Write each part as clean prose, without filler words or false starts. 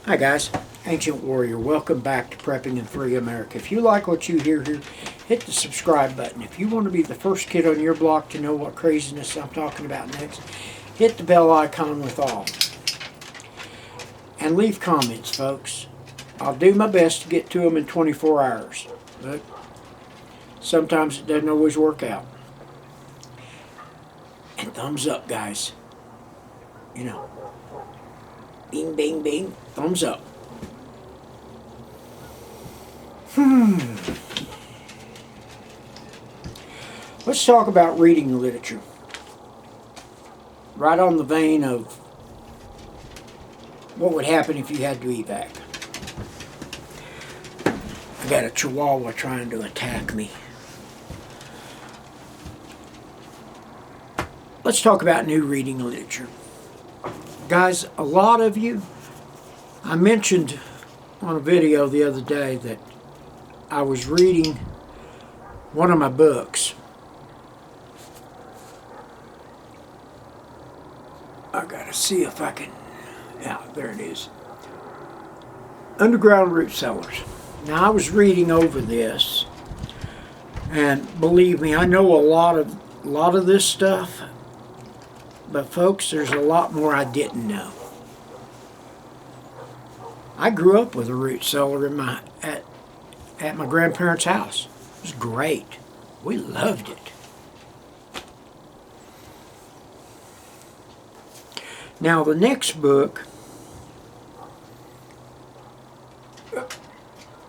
Hi guys, Ancient Warrior. Welcome back to Prepping and Free America. If you like what you hear here, hit the subscribe button. If you want to be the first kid on your block to know what craziness I'm talking about next, hit the bell icon with all. And leave comments, folks. I'll do my best to get to them in 24 hours, but sometimes it doesn't always work out. And thumbs up, guys. You know, bing, bing, bing, thumbs up. Let's talk about reading literature. Right on the vein of what would happen if you had to evac. I got a chihuahua trying to attack me. Let's talk about new reading literature. Guys, a lot of you, I mentioned on a video the other day that I was reading one of my books. I gotta see if I can, yeah, there it is. Underground Root Cellars. Now I was reading over this, and believe me, I know a lot of this stuff, but folks, there's a lot more I didn't know. I grew up with a root cellar in at my grandparents' house. It was great. We loved it. Now the next book,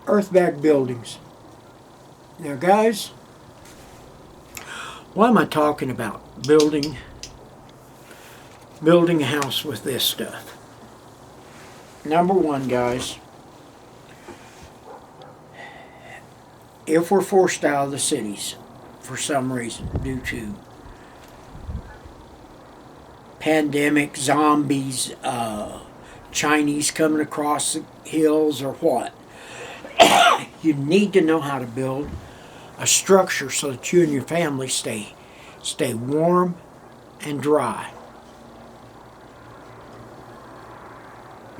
Earthbag Buildings. Now guys, why am I talking about building a house with this stuff? Number one, guys, if we're forced out of the cities for some reason due to pandemic, zombies, Chinese coming across the hills or what, you need to know how to build a structure so that you and your family stay warm and dry.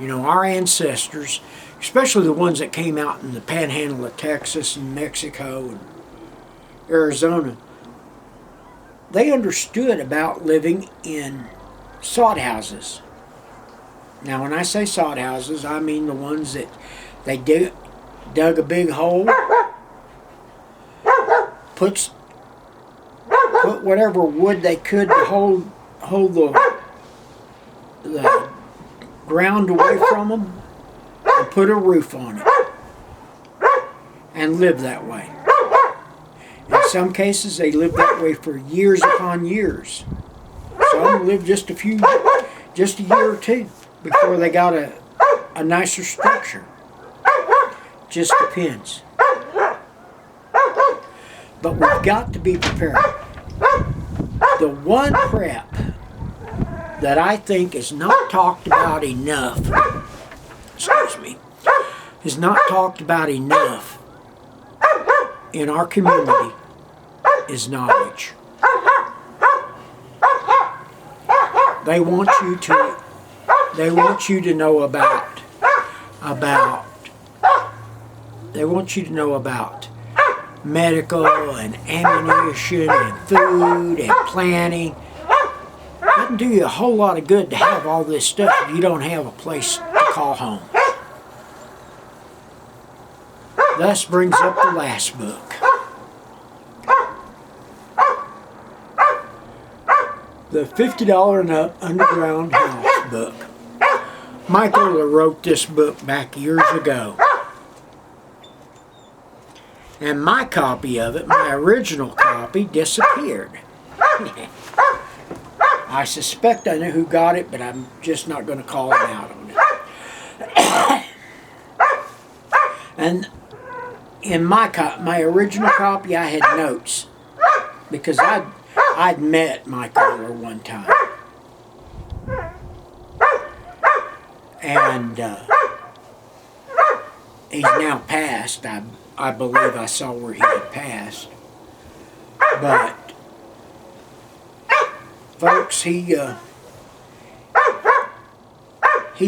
You know, our ancestors, especially the ones that came out in the panhandle of Texas and Mexico and Arizona, they understood about living in sod houses. Now, when I say sod houses, I mean the ones that they dug a big hole, put whatever wood they could to hold the ground away from them, and put a roof on it, and live that way. In some cases, they lived that way for years upon years. Some lived just a year or two before they got a nicer structure. Just depends. But we've got to be prepared. The one prep that I think is not talked about enough, is not talked about enough in our community is knowledge. They want you to know about medical and ammunition and food and planning. It doesn't do you a whole lot of good to have all this stuff if you don't have a place to call home. Thus brings up the last book. The $50 and Up Underground House book. Mike Oler wrote this book back years ago. And my copy of it, my original copy, disappeared. I suspect I know who got it, but I'm just not going to call him out on it. And in my original copy, I had notes because I'd met Mike Oler one time, and he's now passed. I believe I saw where he had passed, but folks, he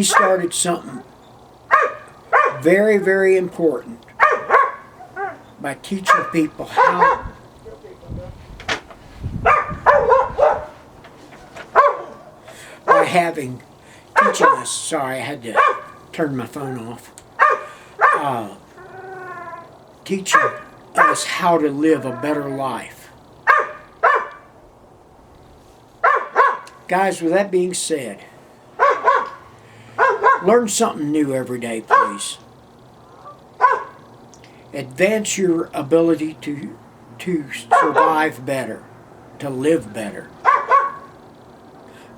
started something Very, very important. By teaching people how teaching us, sorry, I had to turn my phone off, teaching us how to live a better life. Guys, with that being said, learn something new every day, please. Advance your ability to survive better, to live better.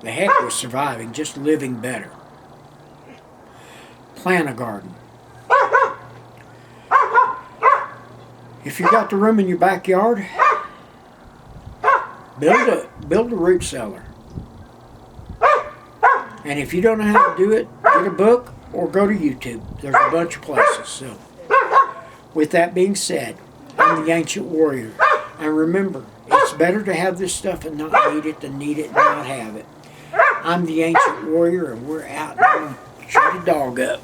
The heck with surviving, just living better. Plant a garden. If you got the room in your backyard, build a root cellar. And if you don't know how to do it, get a book or go to YouTube. There's a bunch of places. So, with that being said, I'm the Ancient Warrior. And remember, it's better to have this stuff and not need it than need it and not have it. I'm the Ancient Warrior, and we're out now. Shut the dog up.